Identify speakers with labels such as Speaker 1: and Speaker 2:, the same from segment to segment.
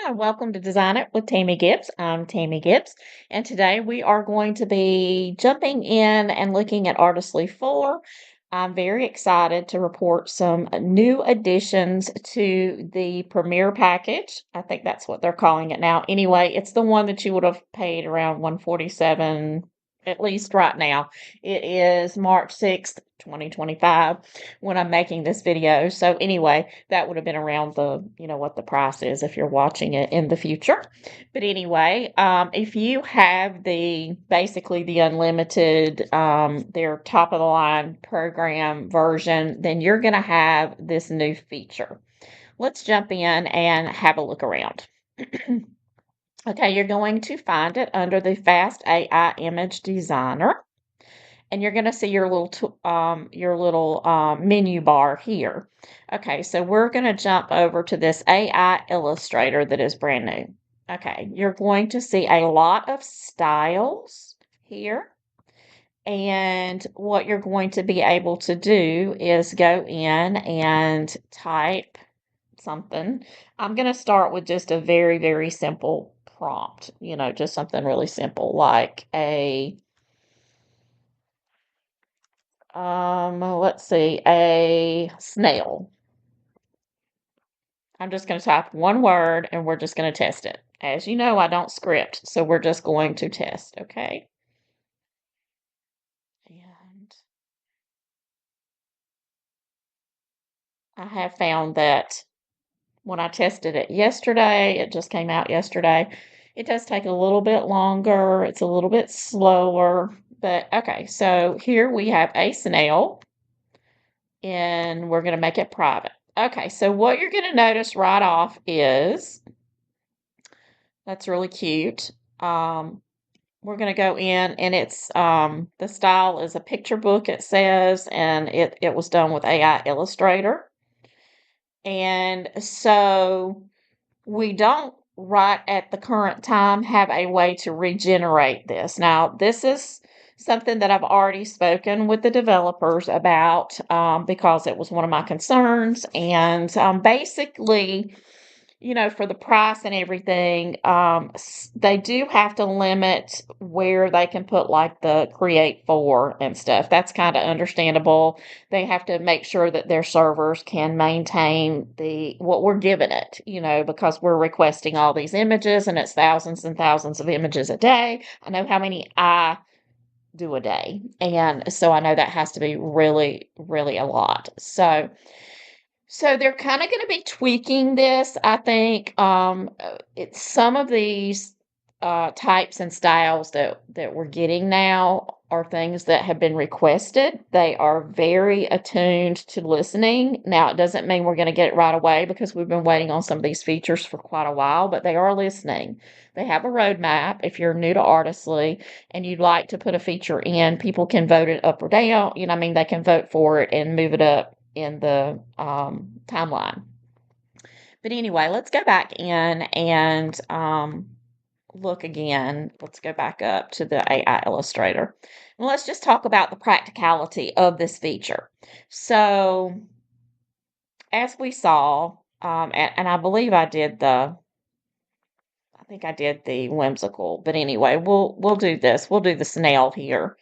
Speaker 1: Hi, welcome to Design It with Tammy Gibbs. I'm Tammy Gibbs, and today we are going to be jumping in and looking at Artistly 4. I'm very excited to report some new additions to the Premiere package. I think that's what they're calling it now. Anyway, it's the one that you would have paid around 147 at least right now. It is March 6th, 2025 when I'm making this video. So anyway, that would have been around what the price is if you're watching it in the future. But anyway, if you have basically the unlimited, their top of the line program version, then you're going to have this new feature. Let's jump in and have a look around. Okay, you're going to find it under the Fast AI Image Designer, and you're going to see your little menu bar here. Okay, so we're going to jump over to this AI Illustrator that is brand new. Okay, you're going to see a lot of styles here. And what you're going to be able to do is go in and type something. I'm going to start with just a very, very simple prompt, just something really simple like let's see, a snail. I'm just going to type one word and we're just going to test it. As you know, I don't script, so we're just going to test, okay? And I have found that when I tested it yesterday, it just came out yesterday. It does take a little bit longer. It's a little bit slower, but okay. So here we have a snail and we're going to make it private. Okay, so what you're going to notice right off is that's really cute. We're going to go in and it's the style is a picture book, it says, and it was done with AI Illustrator. And so we don't right at the current time have a way to regenerate this. Now, this is something that I've already spoken with the developers about because it was one of my concerns. And basically, for the price and everything, they do have to limit where they can put like the Create for and stuff. That's kind of understandable. They have to make sure that their servers can maintain what we're giving it, because we're requesting all these images and it's thousands and thousands of images a day. I know how many I do a day. And so I know that has to be really, really a lot. So they're kind of going to be tweaking this, I think. It's some of these types and styles that we're getting now are things that have been requested. They are very attuned to listening. Now, it doesn't mean we're going to get it right away because we've been waiting on some of these features for quite a while, but they are listening. They have a roadmap. If you're new to Artistly and you'd like to put a feature in, people can vote it up or down. They can vote for it and move it up in the timeline. But anyway, let's go back in and look again. Let's go back up to the AI Illustrator. And let's just talk about the practicality of this feature. So, as we saw, and I believe I think I did the whimsical, but anyway, we'll do this. We'll do the snail here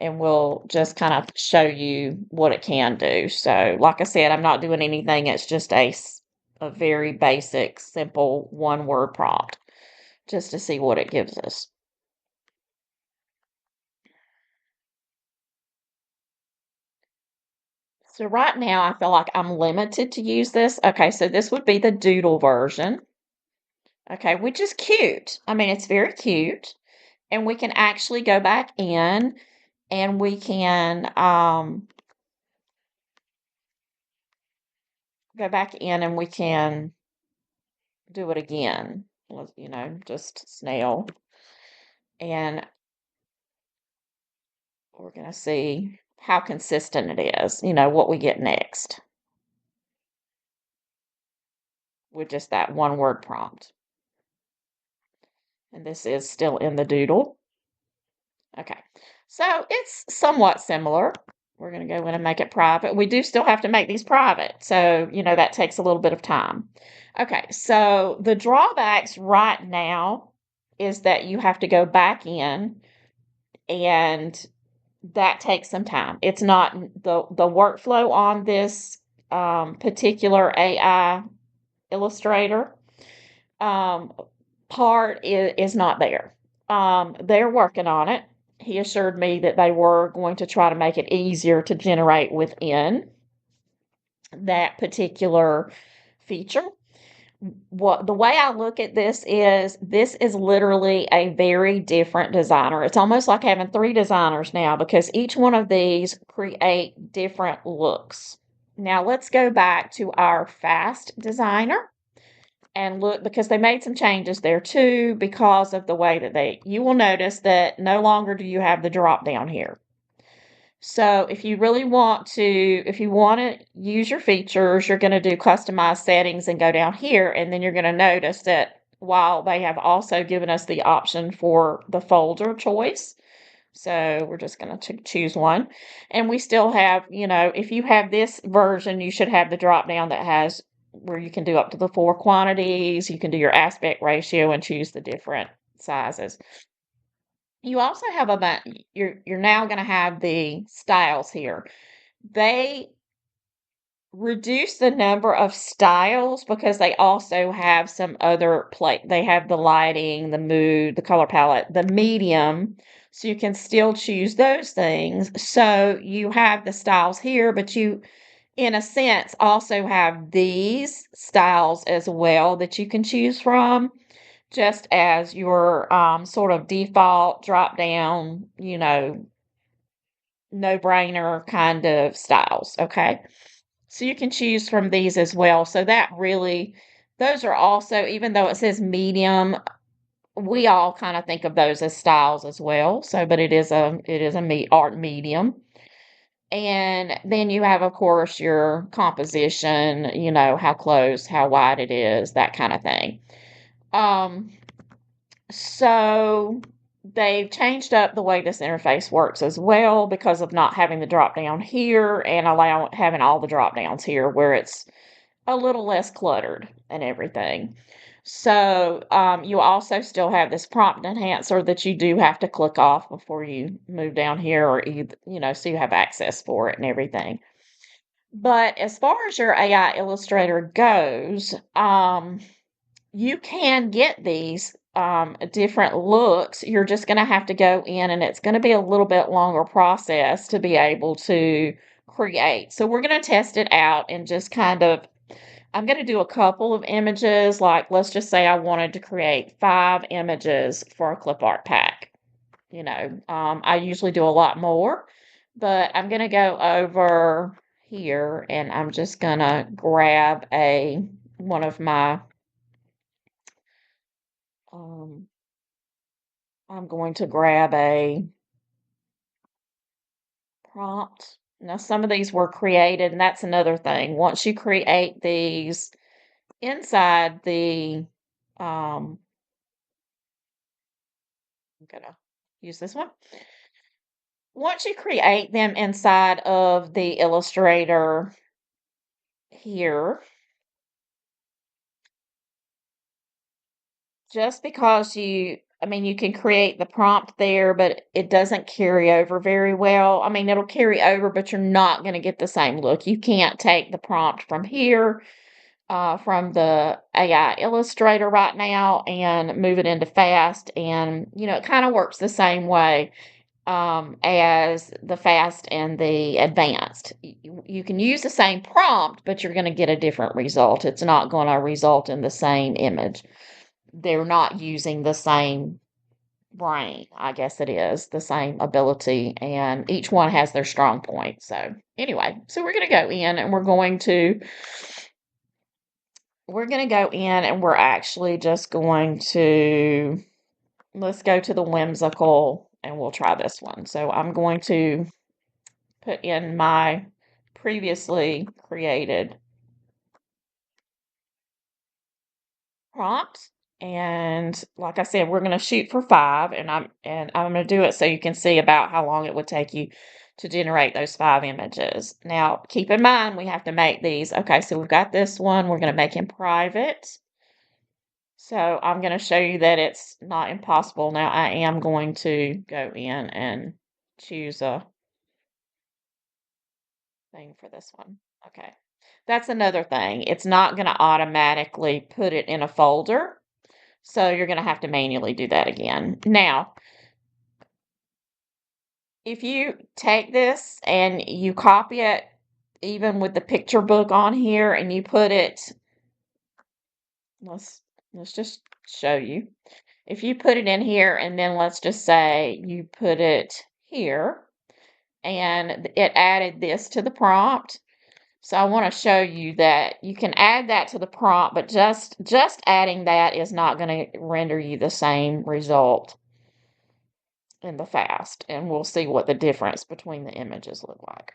Speaker 1: and we'll just kind of show you what it can do. So, like I said, I'm not doing anything. It's just a very basic, simple one-word prompt just to see what it gives us. So right now, I feel like I'm limited to use this. Okay, so this would be the doodle version. Okay, which is cute. I mean, it's very cute. And we can actually go back in and we can go back in and we can do it again. Just snail. And we're going to see how consistent it is, what we get next with just that one word prompt. And this is still in the doodle. Okay, so it's somewhat similar. We're going to go in and make it private. We do still have to make these private. So, that takes a little bit of time. Okay, so the drawbacks right now is that you have to go back in, and that takes some time. It's not the workflow on this particular AI Illustrator um, part is not there. They're working on it. He assured me that they were going to try to make it easier to generate within that particular feature. What the way I look at this is literally a very different designer. It's almost like having three designers now because each one of these create different looks. Now let's go back to our fast designer and look, because they made some changes there too because of the way that you will notice that no longer do you have the drop down here. So if you really want to, if you want to use your features, you're going to do customize settings and go down here. And then you're going to notice that while they have also given us the option for the folder choice, so we're just going to choose one. And we still have, if you have this version, you should have the drop down that has where you can do up to the 4 quantities. You can do your aspect ratio and choose the different sizes. You also have you're now going to have the styles here. They reduce the number of styles because they also have some other they have the lighting, the mood, the color palette, the medium, so you can still choose those things. So you have the styles here, but you in a sense also have these styles as well that you can choose from, just as your sort of default drop down, no brainer kind of styles. Okay. So you can choose from these as well. So that really, those are also, even though it says medium, we all kind of think of those as styles as well. So, but it is a art medium. And then you have, of course, your composition, how close, how wide it is, that kind of thing. Um, So they've changed up the way this interface works as well because of not having the drop down here and having all the drop downs here where it's a little less cluttered and everything. So you also still have this prompt enhancer that you do have to click off before you move down here, or so you have access for it and everything. But as far as your AI Illustrator goes, you can get these different looks. You're just going to have to go in, and it's going to be a little bit longer process to be able to create. So we're going to test it out and just I'm going to do a couple of images. Like, let's just say I wanted to create 5 images for a clip art pack. I usually do a lot more, but I'm going to go over here and I'm just going to grab one of my um, I'm going to grab a prompt. Now, some of these were created, and that's another thing. Once you create these inside I'm gonna use this one. Once you create them inside of the Illustrator here, just because you can create the prompt there, but it doesn't carry over very well. I mean, it'll carry over, but you're not going to get the same look. You can't take the prompt from here, from the AI Illustrator right now, and move it into fast. And, it kind of works the same way as the fast and the advanced. You can use the same prompt, but you're going to get a different result. It's not going to result in the same image. They're not using the same brain, I guess it is, the same ability, and each one has their strong point. So anyway, so we're going to go in and we're actually just going to, let's go to the whimsical and we'll try this one. So I'm going to put in my previously created prompt. And like I said, we're going to shoot for 5, and I'm going to do it so you can see about how long it would take you to generate those 5 images. Now, keep in mind, we have to make these. Okay, so we've got this one. We're going to make him private. So I'm going to show you that it's not impossible. Now, I am going to go in and choose a thing for this one. Okay. That's another thing. It's not going to automatically put it in a folder. So you're going to have to manually do that again. Now, if you take this and you copy it, even with the picture book on here, and you put it, let's just show you. If you put it in here, and then let's just say you put it here, and it added this to the prompt. So I want to show you that you can add that to the prompt, but just adding that is not going to render you the same result in the fast. And we'll see what the difference between the images look like.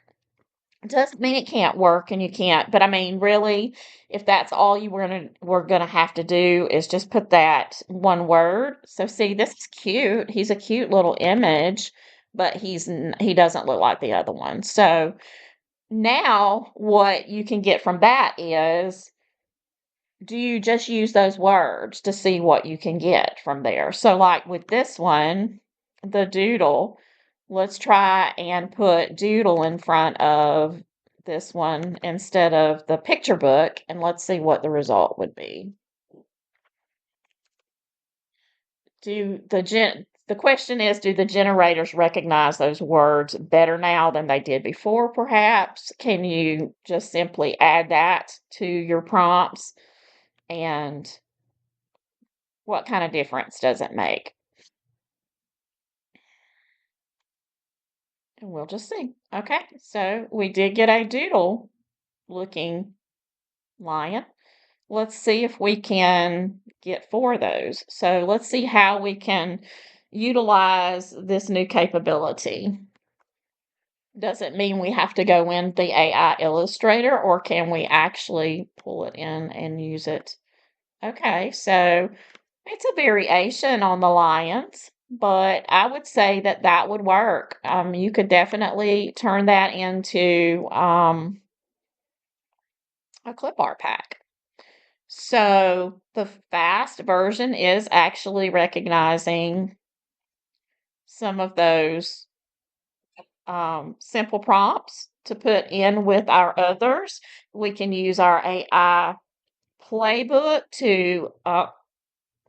Speaker 1: It doesn't mean it can't work and you can't, but I mean, really, if that's all you we're gonna have to do is just put that one word. So see, this is cute. He's a cute little image, but he doesn't look like the other one. So now what you can get from that is, do you just use those words to see what you can get from there? So like with this one, the doodle, let's try and put doodle in front of this one instead of the picture book, and let's see what the result would be. The question is, do the generators recognize those words better now than they did before, perhaps? Can you just simply add that to your prompts? And what kind of difference does it make? And we'll just see. Okay, so we did get a doodle looking lion. Let's see if we can get 4 of those. So let's see how we can utilize this new capability. Does it mean we have to go in the AI Illustrator, or can we actually pull it in and use it? Okay, so it's a variation on the lions, but I would say that that would work. You could definitely turn that into a clip art pack. So the fast version is actually recognizing some of those simple prompts to put in with our others. We can use our AI playbook to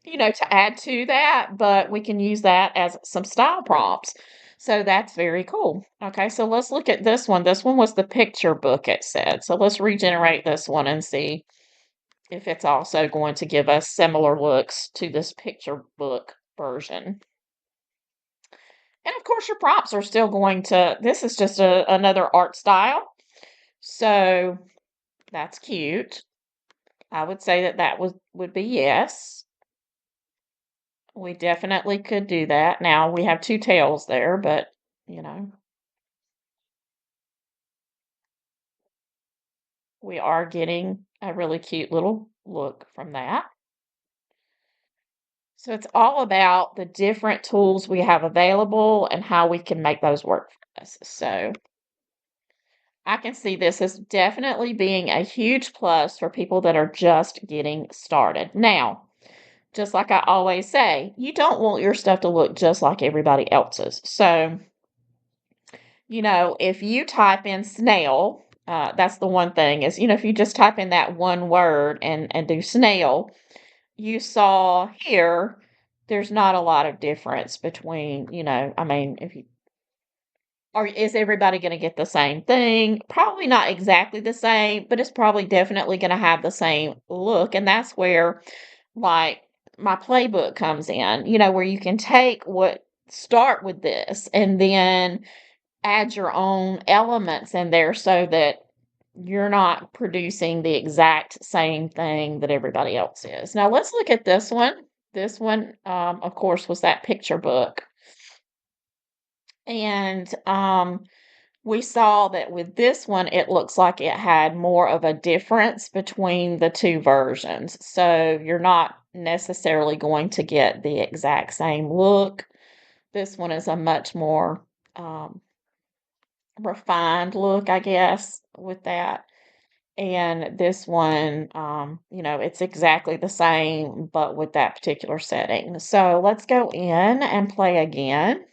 Speaker 1: to add to that, but we can use that as some style prompts. So that's very cool. Okay, so let's look at this one. This one was the picture book, it said. So let's regenerate this one and see if it's also going to give us similar looks to this picture book version. And of course, your prompts are still going to, this is just another art style. So that's cute. I would say that would be yes. We definitely could do that. Now we have 2 tails there, but we are getting a really cute little look from that. So it's all about the different tools we have available and how we can make those work for us. So I can see this as definitely being a huge plus for people that are just getting started. Now, just like I always say, you don't want your stuff to look just like everybody else's. So, if you type in snail, that's the one thing is, if you just type in that one word and do snail, you saw here, there's not a lot of difference between, I mean, if you or is everybody going to get the same thing? Probably not exactly the same, but it's probably definitely going to have the same look. And that's where, like, my playbook comes in, where you can start with this and then add your own elements in there so that you're not producing the exact same thing that everybody else is. Now, let's look at this one. This one, of course, was that picture book. And we saw that with this one, it looks like it had more of a difference between the 2 versions. So you're not necessarily going to get the exact same look. This one is a much more refined look, I guess, with that. And this one, it's exactly the same, but with that particular setting. So let's go in and play again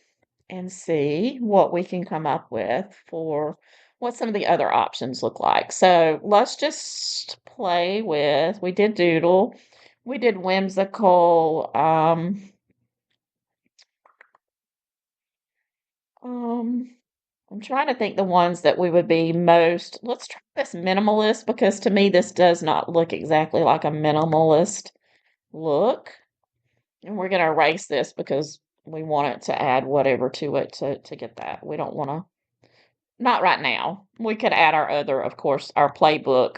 Speaker 1: and see what we can come up with for what some of the other options look like. So let's just play with, we did doodle, we did whimsical, um, I'm trying to think the ones that we would be most. Let's try this minimalist because to me this does not look exactly like a minimalist look. And we're going to erase this because we want it to add whatever to it to get that. We don't want to, not right now. We could add our other, of course, our playbook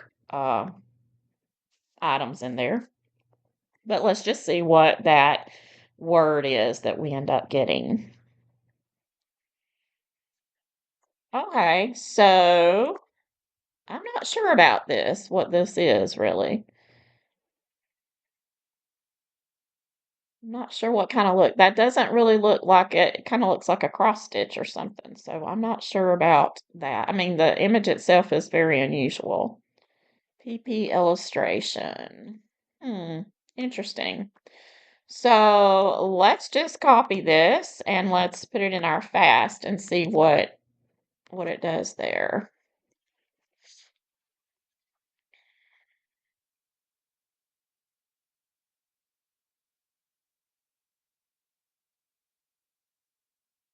Speaker 1: items in there. But let's just see what that word is that we end up getting. Okay, so I'm not sure about this, what this is really. I'm not sure what kind of look. That doesn't really look like it. It kind of looks like a cross stitch or something. So I'm not sure about that. I mean, the image itself is very unusual. PP illustration. Hmm, interesting. So let's just copy this and let's put it in our fast and see what it does there.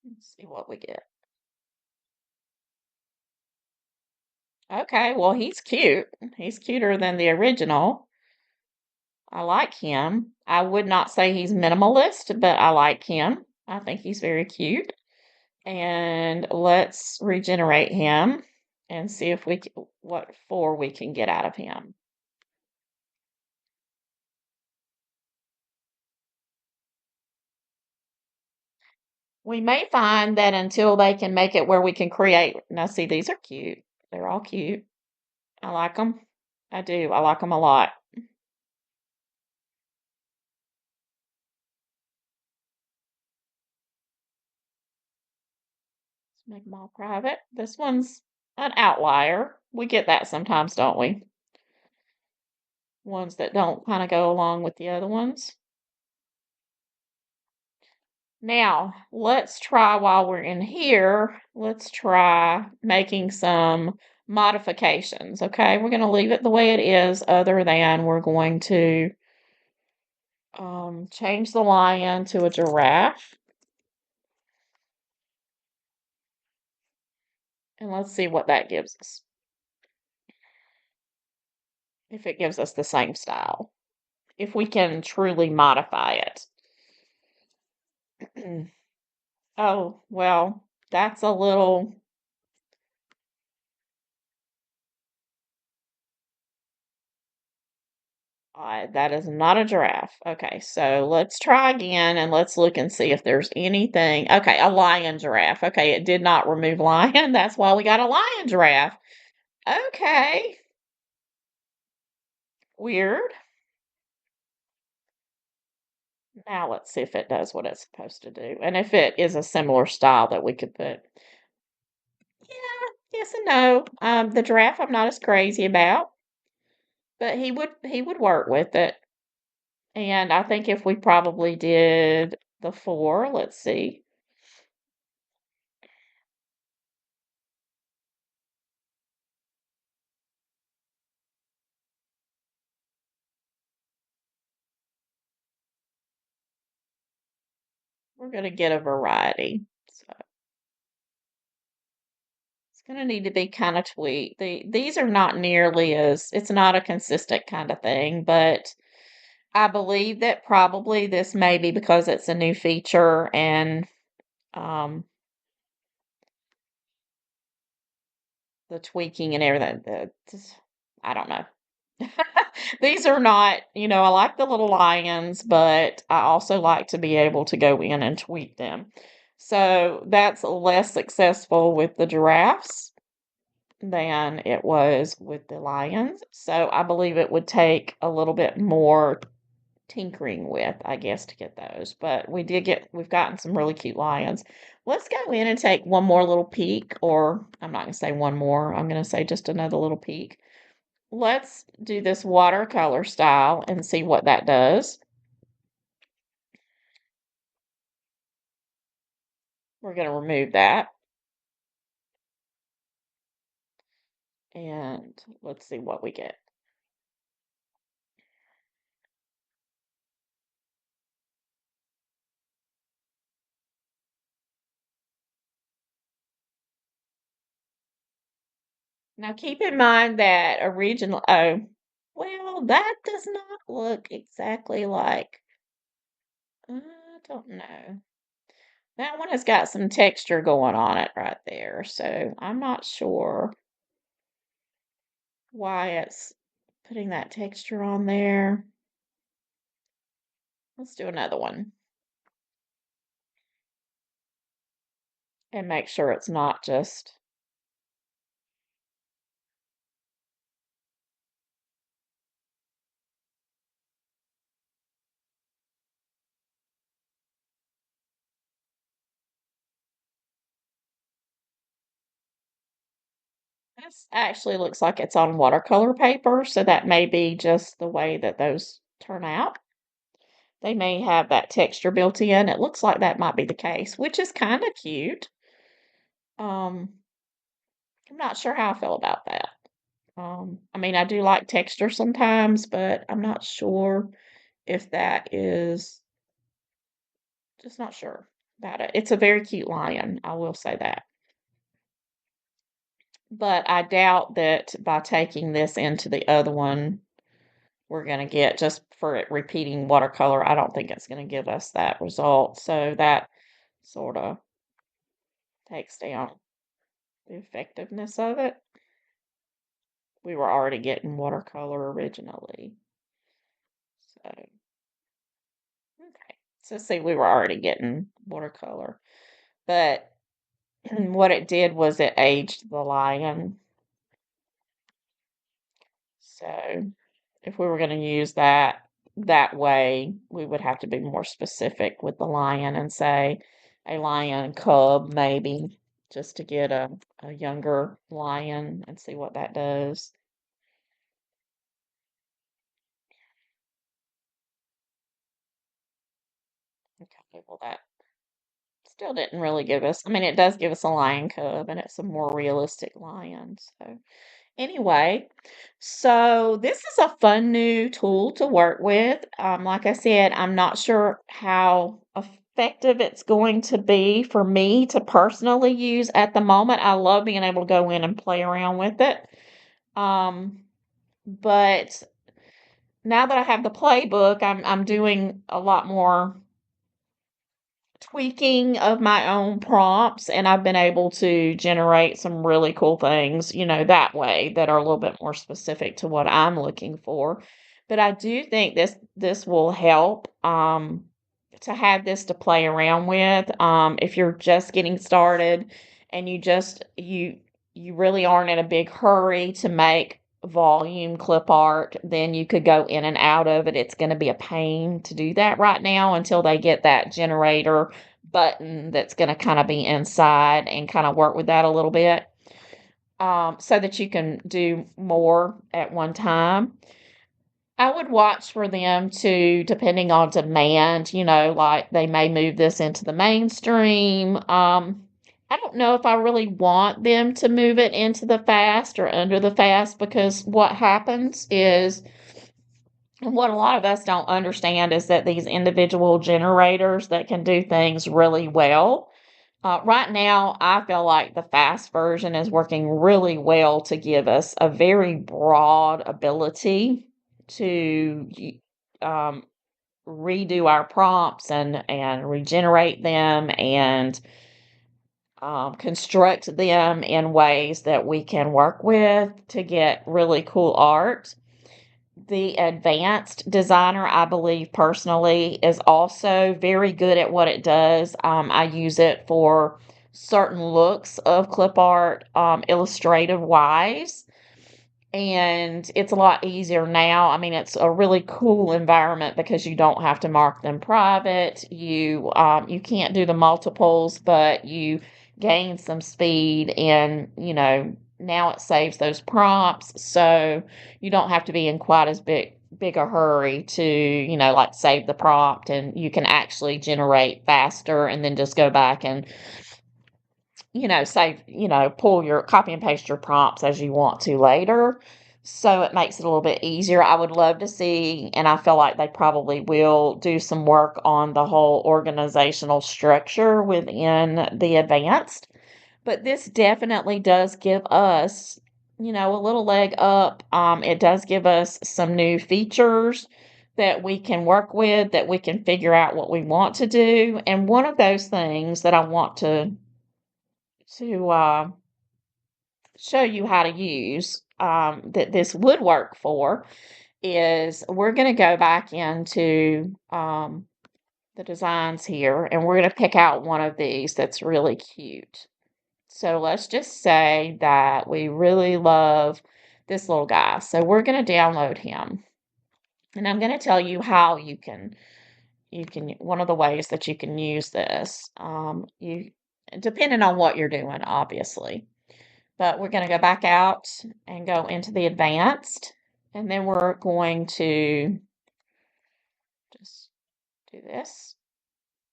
Speaker 1: Let's see what we get. Okay, well, he's cute. He's cuter than the original. I like him. I would not say he's minimalist, but I like him. I think he's very cute. And let's regenerate him and see if what four we can get out of him. We may find that until they can make it where we can create. Now, see, these are cute. They're all cute. I like them. I do. I like them a lot. Let's make them all private. This one's an outlier. We get that sometimes, don't we? Ones that don't kind of go along with the other ones. Now, let's try while we're in here, let's try making some modifications, okay? We're going to leave it the way it is, other than we're going to change the lion to a giraffe. And let's see what that gives us. If it gives us the same style. If we can truly modify it. Oh, well, that's a little. That is not a giraffe. Okay, so let's try again and let's look and see if there's anything. Okay, a lion giraffe. Okay, it did not remove lion. That's why we got a lion giraffe. Okay, weird. Now let's see if it does what it's supposed to do. And if it is a similar style that we could put. Yeah, yes and no. The giraffe I'm not as crazy about, but he would work with it. And I think if we probably did the four, let's see. We're going to get a variety. So it's going to need to be kind of tweaked. These are not nearly as, it's not a consistent kind of thing, but I believe that probably this may be because it's a new feature and um, the tweaking and everything. I don't know. These are not, I like the little lions, but I also like to be able to go in and tweak them. So that's less successful with the giraffes than it was with the lions. So I believe it would take a little bit more tinkering with, I guess, to get those. But we've gotten some really cute lions. Let's go in and take one more little peek, or I'm not going to say one more, I'm going to say just another little peek. Let's do this watercolor style and see what that does. We're going to remove that. And let's see what we get. Now keep in mind that well, that does not look exactly like, I don't know. That one has got some texture going on it right there, so I'm not sure why it's putting that texture on there. Let's do another one and make sure it's not just. This actually looks like it's on watercolor paper, so that may be just the way that those turn out. They may have that texture built in. It looks like that might be the case, which is kind of cute. Um, I'm not sure how I feel about that. I mean, I do like texture sometimes, but I'm not sure if that is, just not sure about it. It's a very cute lion, I will say that. But I doubt that by taking this into the other one, we're going to get, just for it repeating watercolor, I don't think it's going to give us that result. So that sort of takes down the effectiveness of it. We were already getting watercolor originally. So, okay. So see, we were already getting watercolor. But what it did was it aged the lion. So if we were going to use that way, we would have to be more specific with the lion and say a lion cub, maybe, just to get a younger lion and see what that does. Okay, well, that still didn't really give us, I mean, it does give us a lion cub and it's a more realistic lion. So, anyway, so this is a fun new tool to work with. Like I said, I'm not sure how effective it's going to be for me to personally use at the moment. I love being able to go in and play around with it. But now that I have the playbook, I'm doing a lot more tweaking of my own prompts, and I've been able to generate some really cool things, that way, that are a little bit more specific to what I'm looking for. But I do think this will help, to have this to play around with. If you're just getting started and you really aren't in a big hurry to make volume clip art, then you could go in and out of it. It's going to be a pain to do that right now until they get that generator button that's going to kind of be inside and kind of work with that a little bit, so that you can do more at one time. I would watch for them to, depending on demand, like they may move this into the mainstream. I don't know if I really want them to move it into the fast or under the fast, because what happens is, and what a lot of us don't understand, is that these individual generators that can do things really well. Right now, I feel like the fast version is working really well to give us a very broad ability to um, redo our prompts and regenerate them and construct them in ways that we can work with to get really cool art. The advanced designer, I believe personally, is also very good at what it does. I use it for certain looks of clip art, illustrative wise. and it's a lot easier now. I mean, it's a really cool environment because you don't have to mark them private. You can't do the multiples, but you gain some speed, and now it saves those prompts, so you don't have to be in quite as big a hurry to like save the prompt, and you can actually generate faster and then just go back and save, pull your copy and paste your prompts as you want to later. So it makes it a little bit easier. I would love to see, and I feel like they probably will do some work on the whole organizational structure within the advanced. But this definitely does give us, a little leg up. It does give us some new features that we can work with, that we can figure out what we want to do. And one of those things that I want to show you how to use, that this would work for, is we're going to go back into the designs here, and we're going to pick out one of these that's really cute. So let's just say that we really love this little guy. So we're going to download him, and I'm going to tell you how you can one of the ways that you can use this, you depending on what you're doing, obviously. But we're going to go back out and go into the advanced, and then we're going to just do this.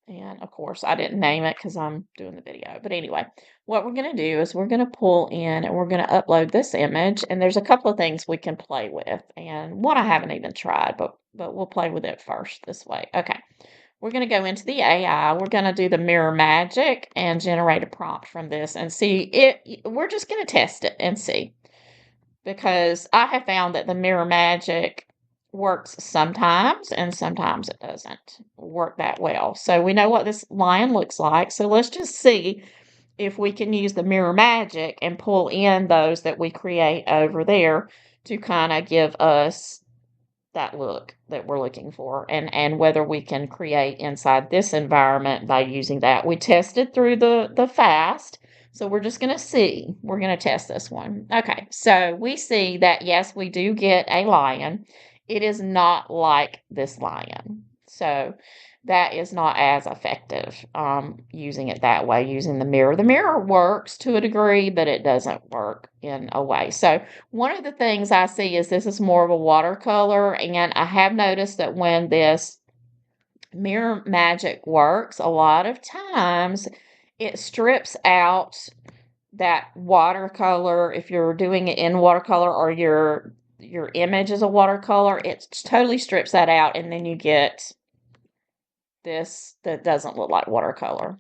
Speaker 1: And of course, I didn't name it because I'm doing the video. But anyway, what we're going to do is we're going to pull in and we're going to upload this image. And there's a couple of things we can play with. And one I haven't even tried, but we'll play with it first this way. Okay. We're going to go into the AI. We're going to do the mirror magic and generate a prompt from this and see it. We're just going to test it and see, because I have found that the mirror magic works sometimes and sometimes it doesn't work that well. So we know what this lion looks like. So let's just see if we can use the mirror magic and pull in those that we create over there to kind of give us that look that we're looking for, and whether we can create inside this environment by using that. We tested through the fast, so we're just going to see. We're going to test this one. Okay, so we see that yes, we do get a lion. It is not like this lion, so that is not as effective, using it that way, using the mirror. The mirror works to a degree, but it doesn't work in a way. So one of the things I see is this is more of a watercolor, and I have noticed that when this mirror magic works, a lot of times it strips out that watercolor. If you're doing it in watercolor, or your image is a watercolor, it totally strips that out, and then you get this that doesn't look like watercolor,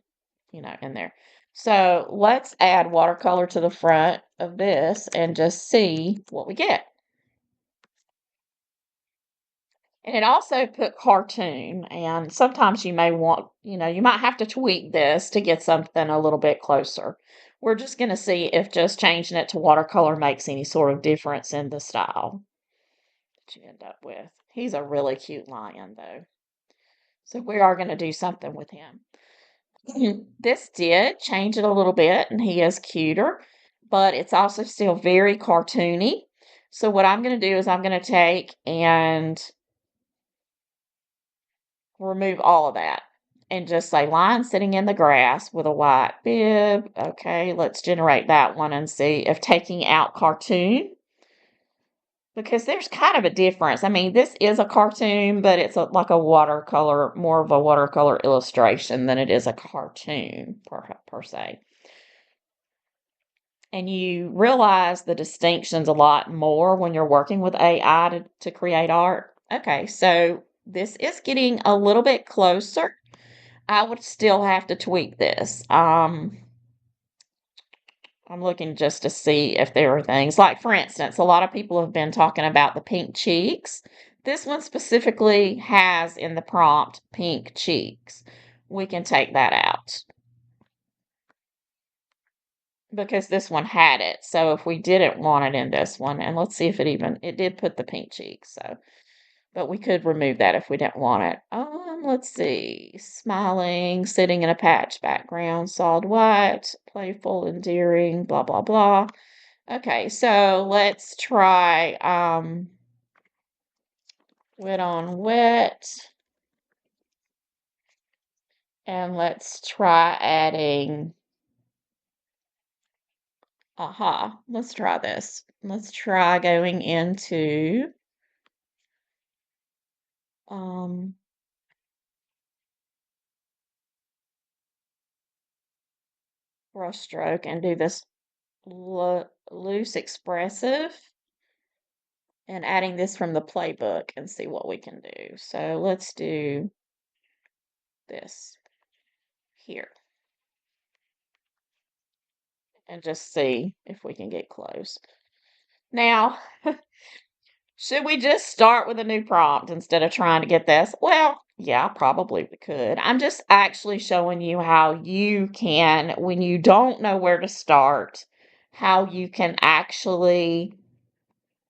Speaker 1: in there. So let's add watercolor to the front of this and just see what we get. And it also put cartoon, and sometimes you may want, you might have to tweak this to get something a little bit closer. We're just going to see if just changing it to watercolor makes any sort of difference in the style that you end up with. He's a really cute lion, though. So we are going to do something with him. This did change it a little bit, and he is cuter, but it's also still very cartoony. So what I'm going to do is I'm going to take and remove all of that and just say lion sitting in the grass with a white bib. Okay, let's generate that one and see if taking out cartoon, because there's kind of a difference. I mean, this is a cartoon, but it's like a watercolor, more of a watercolor illustration than it is a cartoon per se. And you realize the distinctions a lot more when you're working with AI to create art. Okay, so this is getting a little bit closer. I would still have to tweak this. I'm looking just to see if there are things like, for instance, a lot of people have been talking about the pink cheeks. This one specifically has in the prompt pink cheeks. We can take that out because this one had it. So if we didn't want it in this one, and let's see if it did put the pink cheeks. So, but we could remove that if we didn't want it. Let's see. Smiling, sitting in a patch background, solid white, playful, endearing, blah, blah, blah. Okay, so let's try wet on wet. And let's try adding, let's try this. Let's try going into um, brush stroke and do this loose expressive and adding this from the playbook and see what we can do. So let's do this here and just see if we can get close. Now, should we just start with a new prompt instead of trying to get this? Well, yeah, probably we could. I'm just actually showing you how you can, when you don't know where to start, how you can actually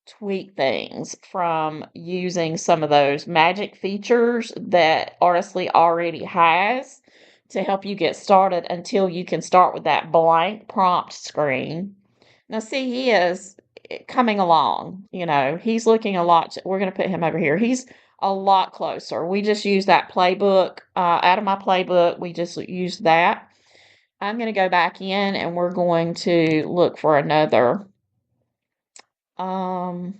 Speaker 1: tweak things from using some of those magic features that Artistly already has to help you get started until you can start with that blank prompt screen. Now, see, he is coming along. He's looking a lot. We're going to put him over here. He's a lot closer. We just use that playbook out of my playbook. We just use that. I'm going to go back in and we're going to look for another um,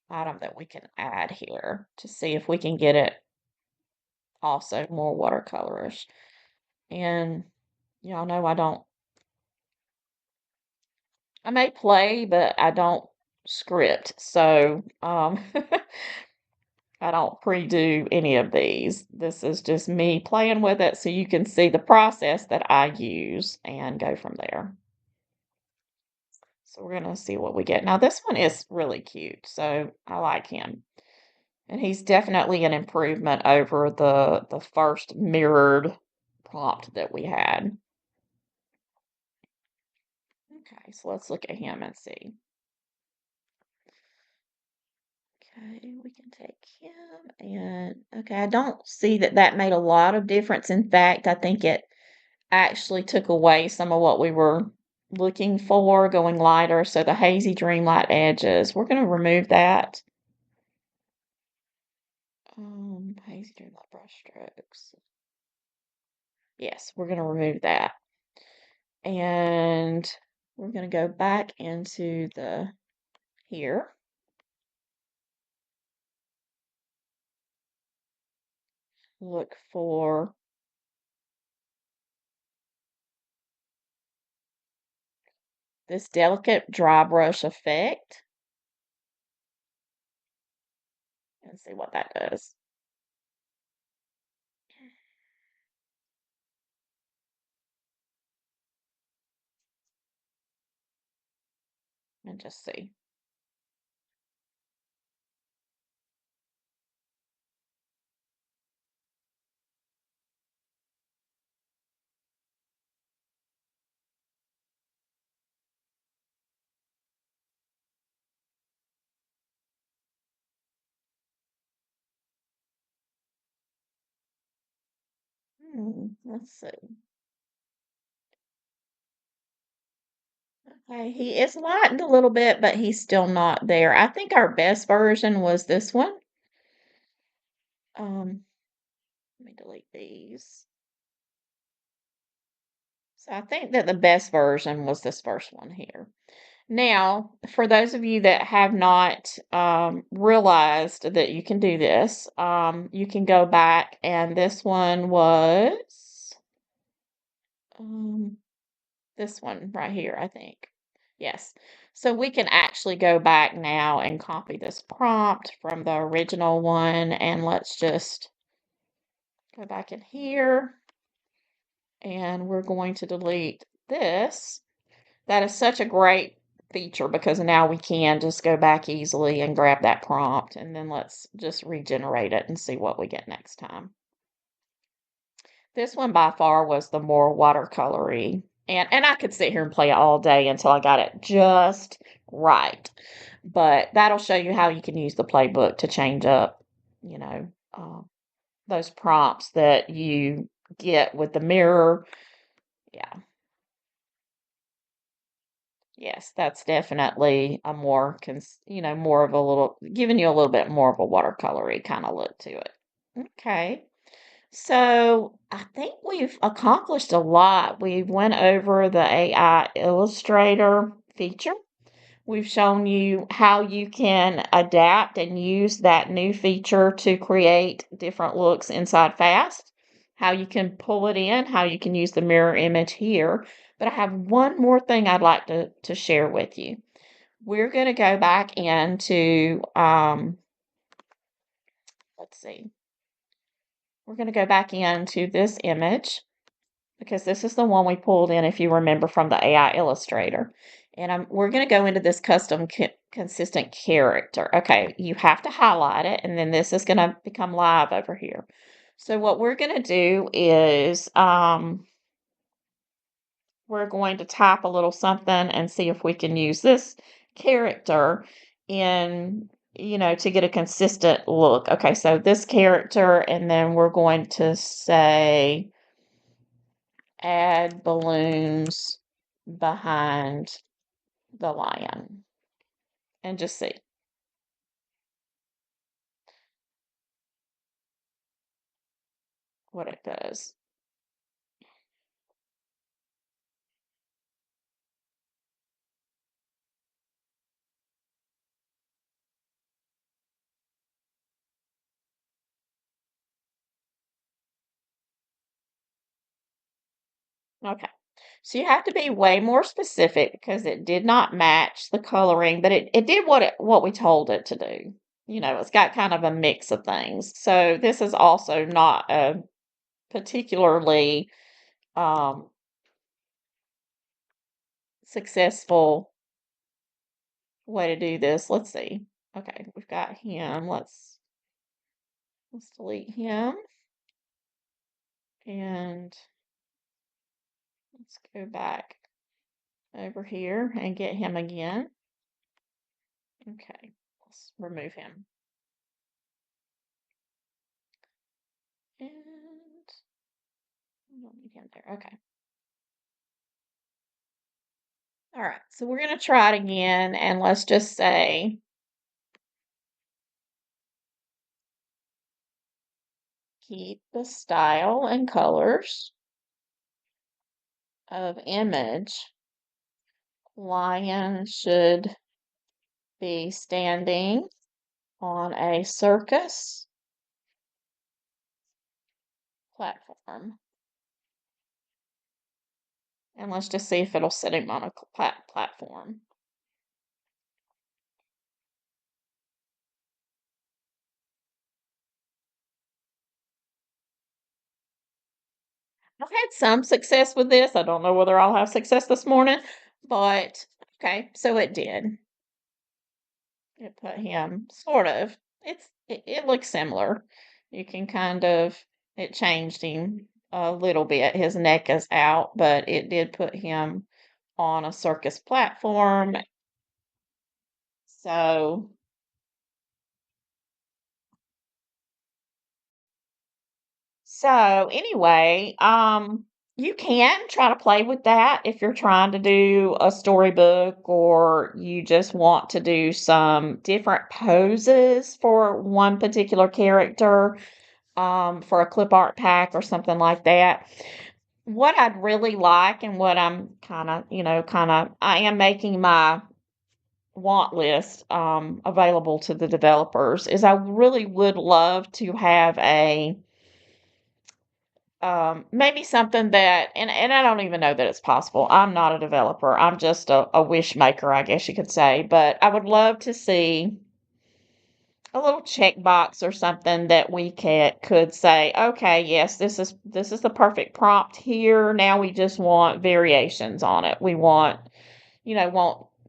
Speaker 1: item that we can add here to see if we can get it also more watercolorish. And y'all know I may play, but I don't script. So, I don't pre-do any of these. This is just me playing with it so you can see the process that I use and go from there. So we're going to see what we get. Now this one is really cute, so I like him. And he's definitely an improvement over the first mirrored prompt that we had. Okay, so let's look at him and see. Okay, we can take him and okay, I don't see that made a lot of difference. In fact, I think it actually took away some of what we were looking for, going lighter. So the hazy dreamlight edges, we're going to remove that. Hazy dreamlight brush strokes. Yes, we're going to remove that. And we're going to go back into the here. Look for this delicate dry brush effect and see what that does. And just see. Let's see. Okay, he is lightened a little bit, but he's still not there. I think our best version was this one. Let me delete these. So I think that the best version was this first one here. Now, for those of you that have not realized that you can do this, you can go back and this one was this one right here, I think. Yes. So we can actually go back now and copy this prompt from the original one. And let's just go back in here. And we're going to delete this. That is such a great feature because now we can just go back easily and grab that prompt. And then let's just regenerate it and see what we get next time. This one by far was the more watercolory. And I could sit here and play it all day until I got it just right. But that'll show you how you can use the playbook to change up, you know, uh, those prompts that you get with the mirror. Yeah. Yes, that's definitely a more, more of a little, giving you a little bit more of a watercolory kind of look to it. Okay. So I think we've accomplished a lot. We went over the AI Illustrator feature. We've shown you how you can adapt and use that new feature to create different looks inside Fast, how you can pull it in, how you can use the mirror image here. But I have one more thing I'd like to share with you. We're going to go back into, let's see, we're going to go back into this image because this is the one we pulled in, if you remember, from the AI Illustrator. And we're going to go into this custom consistent character. Okay, you have to highlight it, and then this is going to become live over here. So what we're going to do is we're going to type a little something and see if we can use this character in, to get a consistent look. Okay, so this character, and then we're going to say, add balloons behind the lion and just see what it does. Okay. So you have to be way more specific because it did not match the coloring, but it did what we told it to do. It's got kind of a mix of things. So this is also not a particularly um, successful way to do this. Let's see. Okay, we've got him. Let's delete him and let's go back over here and get him again. Okay, let's remove him. And I don't need him there. Okay. All right, so we're going to try it again, and let's just say keep the style and colors of image. Lion should be standing on a circus platform. And let's just see if it'll set him on a platform. I've had some success with this. I don't know whether I'll have success this morning, but okay, so it did. It put him sort of. It looks similar. You can kind of it changed him a little bit. His neck is out, but it did put him on a circus platform. So anyway, you can try to play with that if you're trying to do a storybook or you just want to do some different poses for one particular character, for a clip art pack or something like that. What I'd really like and what I'm I am making my want list available to the developers is I really would love to have a maybe something that, and I don't even know that it's possible. I'm not a developer. I'm just a wish maker, I guess you could say. But I would love to see a little checkbox or something that we could say, okay, yes, this is the perfect prompt here. Now we just want variations on it. We want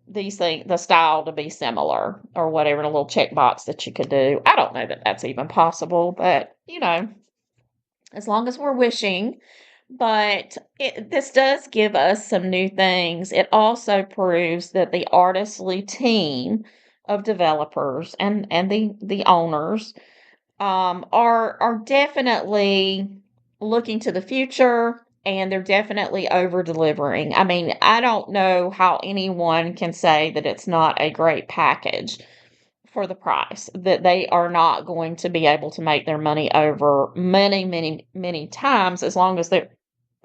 Speaker 1: these things, the style to be similar or whatever, a little checkbox that you could do. I don't know that that's even possible, but as long as we're wishing. But this does give us some new things. It also proves that the Artistly team of developers and the owners are definitely looking to the future and they're definitely over delivering. I mean, I don't know how anyone can say that it's not a great package for the price, that they are not going to be able to make their money over many, many, many times as long as they're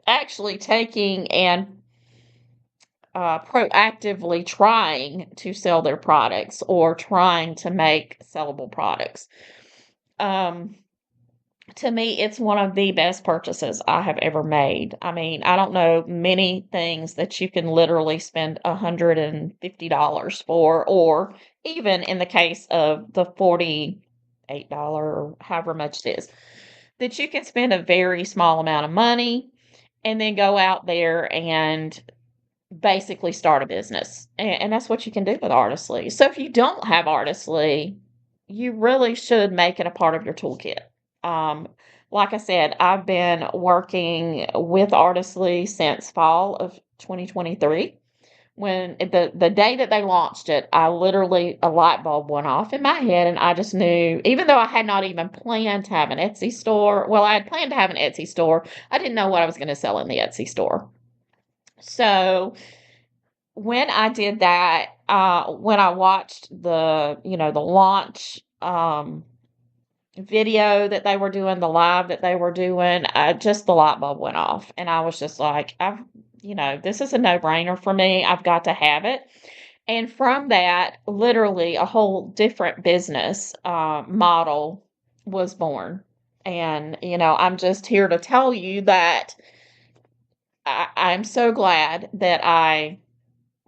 Speaker 1: actually taking and proactively trying to sell their products or trying to make sellable products. Um, to me, it's one of the best purchases I have ever made. I mean, I don't know many things that you can literally spend $150 for, or even in the case of the $48 or however much it is, that you can spend a very small amount of money and then go out there and basically start a business. And that's what you can do with Artistly. So if you don't have Artistly, you really should make it a part of your toolkit. Um, like I said, I've been working with Artistly since fall of 2023. When the day that they launched it, I literally a light bulb went off in my head, and I just knew, even though I had not even planned to have an Etsy store. Well, I had planned to have an Etsy store. I didn't know what I was going to sell in the Etsy store. So when I did that, when I watched the launch video that they were doing, the live that they were doing, just the light bulb went off. And I was just like, this is a no-brainer for me. I've got to have it. And from that, literally a whole different business model was born. And, I'm just here to tell you that I'm so glad that I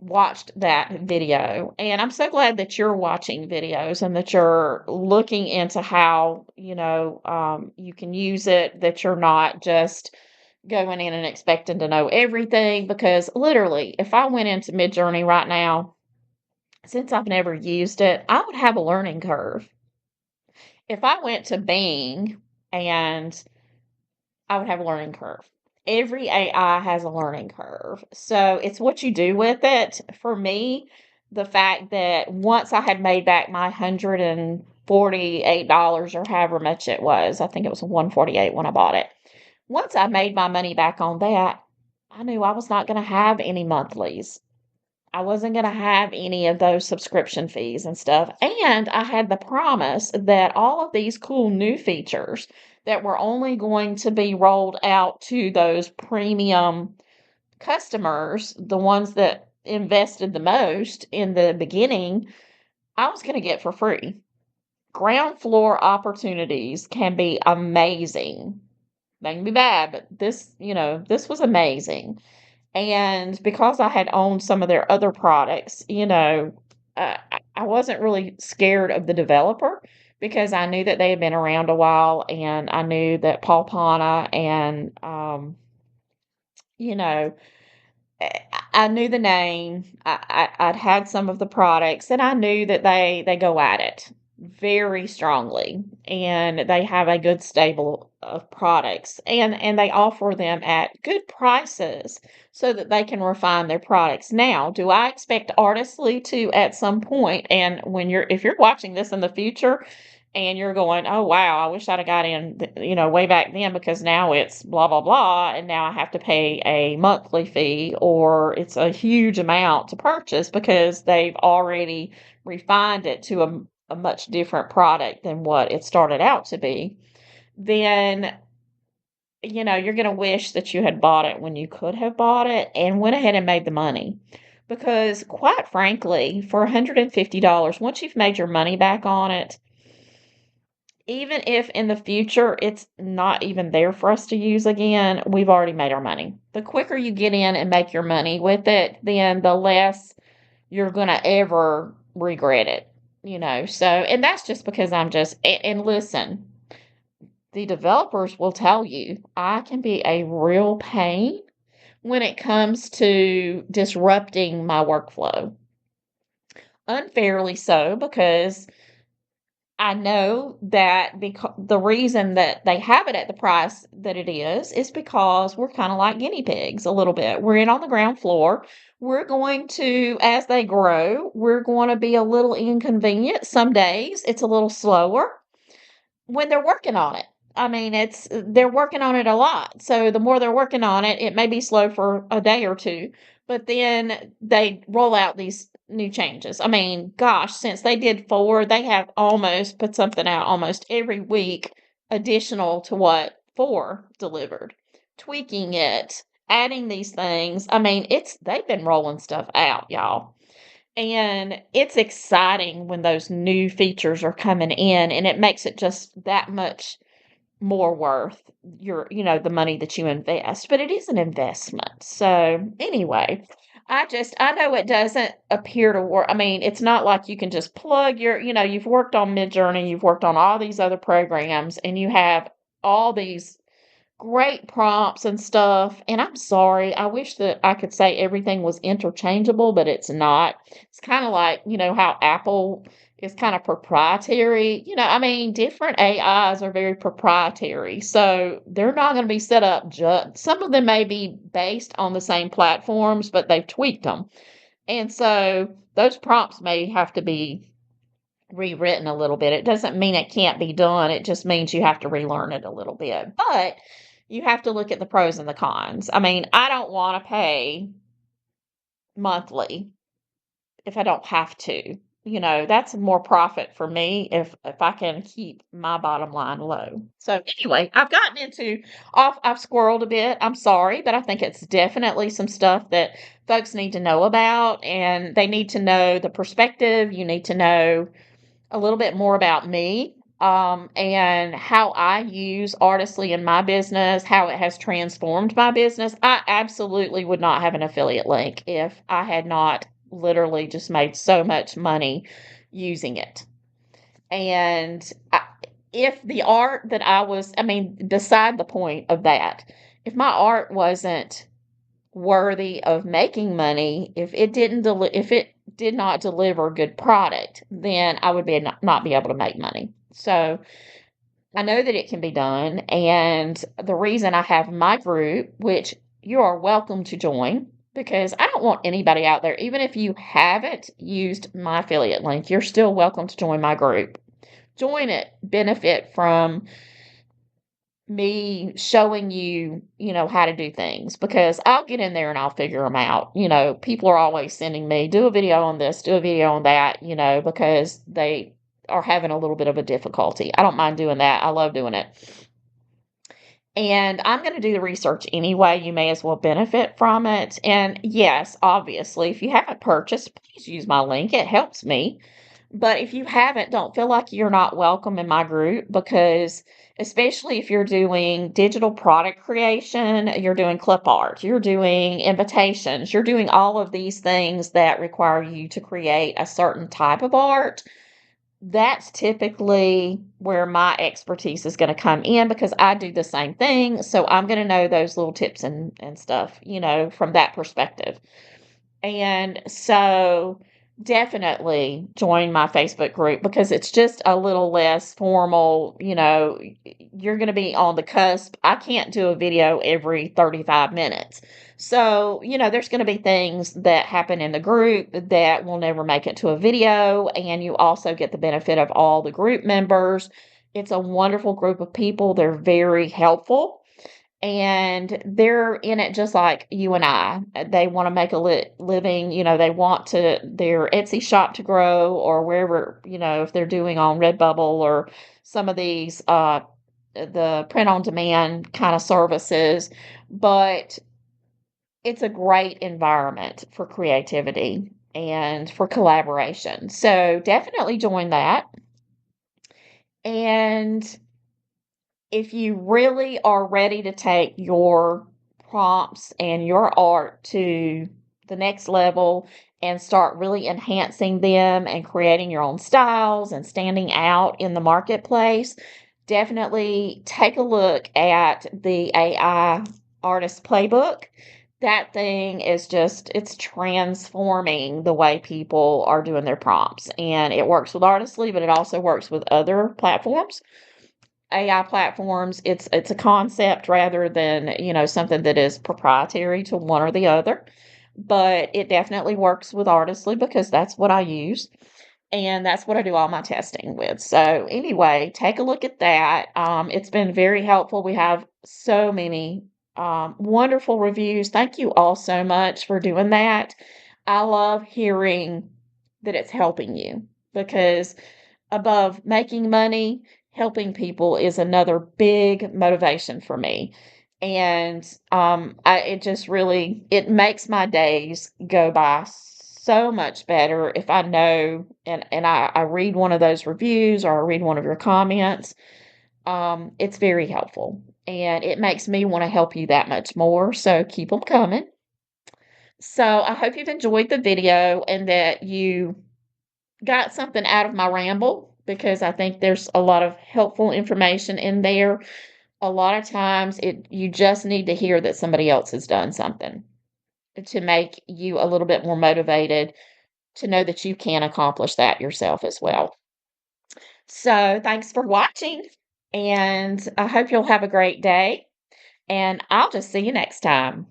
Speaker 1: watched that video. And I'm so glad that you're watching videos and that you're looking into how, you can use it, that you're not just going in and expecting to know everything. Because literally, if I went into Midjourney right now, since I've never used it, I would have a learning curve. If I went to Bing, and I would have a learning curve. Every AI has a learning curve. So it's what you do with it. For me, the fact that once I had made back my $148 or however much it was, I think it was 148 when I bought it. Once I made my money back on that, I knew I was not going to have any monthlies. I wasn't going to have any of those subscription fees and stuff. And I had the promise that all of these cool new features that were only going to be rolled out to those premium customers, the ones that invested the most in the beginning, I was going to get for free. Ground floor opportunities can be amazing. They can be bad, but this was amazing. And because I had owned some of their other products, I wasn't really scared of the developer because I knew that they had been around a while, and I knew that Paul Pana and, you know, I knew the name. I'd had some of the products, and I knew that they go at it very strongly, and they have a good stable of products, and they offer them at good prices so that they can refine their products. Now, do I expect Artistly to at some point, and if you're watching this in the future, and you're going, oh, wow, I wish I'd have got in, way back then, because now it's blah, blah, blah. And now I have to pay a monthly fee, or it's a huge amount to purchase because they've already refined it to a much different product than what it started out to be. Then, you're going to wish that you had bought it when you could have bought it and went ahead and made the money. Because quite frankly, for $150, once you've made your money back on it, even if in the future it's not even there for us to use again, we've already made our money. The quicker you get in and make your money with it, then the less you're going to ever regret it. So, and that's just because and listen, the developers will tell you I can be a real pain when it comes to disrupting my workflow. Unfairly so, because I know that the reason that they have it at the price that it is because we're kind of like guinea pigs a little bit. We're in on the ground floor. We're going to, as they grow, we're going to be a little inconvenient. Some days it's a little slower when they're working on it. I mean, they're working on it a lot. So the more they're working on it, it may be slow for a day or two, but then they roll out these new changes. I mean, gosh, since they did 4, they have almost put something out almost every week additional to what 4 delivered, tweaking it, adding these things. I mean, they've been rolling stuff out, y'all. And it's exciting when those new features are coming in, and it makes it just that much more worth the money that you invest. But it is an investment. So anyway, I know it doesn't appear to work. I mean, it's not like you can just plug you've worked on Midjourney, you've worked on all these other programs, and you have all these great prompts and stuff. And I'm sorry, I wish that I could say everything was interchangeable, but it's not. It's kind of like, how Apple is kind of proprietary. I mean, different AIs are very proprietary. So they're not going to be set up some of them may be based on the same platforms, but they've tweaked them. And so those prompts may have to be rewritten a little bit. It doesn't mean it can't be done. It just means you have to relearn it a little bit. But you have to look at the pros and the cons. I mean, I don't want to pay monthly if I don't have to. That's more profit for me if I can keep my bottom line low. So anyway, I've squirreled a bit. I'm sorry, but I think it's definitely some stuff that folks need to know about, and they need to know the perspective. You need to know a little bit more about me, and how I use Artistly in my business, how it has transformed my business. I absolutely would not have an affiliate link if I had not literally just made so much money using it. And if the art that beside the point of that, if my art wasn't worthy of making money, if it did not deliver good product, then I would not be able to make money. So I know that it can be done, and the reason I have my group, which you are welcome to join, because I don't want anybody out there, even if you haven't used my affiliate link, you're still welcome to join my group. Join it, benefit from me showing you, how to do things, because I'll get in there and I'll figure them out. People are always sending me, do a video on this, do a video on that, because they are having a little bit of a difficulty. I don't mind doing that. I love doing it. And I'm going to do the research anyway. You may as well benefit from it. And yes, obviously, if you haven't purchased, please use my link. It helps me. But if you haven't, don't feel like you're not welcome in my group, because especially if you're doing digital product creation, you're doing clip art, you're doing invitations, you're doing all of these things that require you to create a certain type of art. That's typically where my expertise is going to come in, because I do the same thing. So I'm going to know those little tips and stuff, from that perspective. And so definitely join my Facebook group, because it's just a little less formal. You're going to be on the cusp. I can't do a video every 35 minutes. So, there's going to be things that happen in the group that will never make it to a video. And you also get the benefit of all the group members. It's a wonderful group of people. They're very helpful. And they're in it just like you and I. They want to make a living. They want their Etsy shop to grow, or wherever, if they're doing on Redbubble or some of these, the print on demand kind of services. But it's a great environment for creativity and for collaboration. So definitely join that. And if you really are ready to take your prompts and your art to the next level and start really enhancing them and creating your own styles and standing out in the marketplace, definitely take a look at the AI Artist Playbook. That thing is it's transforming the way people are doing their prompts. And it works with Artistly, but it also works with other platforms. AI platforms, it's a concept rather than, something that is proprietary to one or the other. But it definitely works with Artistly, because that's what I use. and that's what I do all my testing with. So anyway, take a look at that. It's been very helpful. We have so many wonderful reviews. Thank you all so much for doing that. I love hearing that it's helping you because above making money, helping people is another big motivation for me. And it just really it makes my days go by so much better if I know and I read one of those reviews or I read one of your comments. It's very helpful and it makes me want to help you that much more. So keep them coming. So I hope you've enjoyed the video and that you got something out of my ramble because I think there's a lot of helpful information in there. A lot of times you just need to hear that somebody else has done something to make you a little bit more motivated to know that you can accomplish that yourself as well. So, thanks for watching, and I hope you'll have a great day, and I'll just see you next time.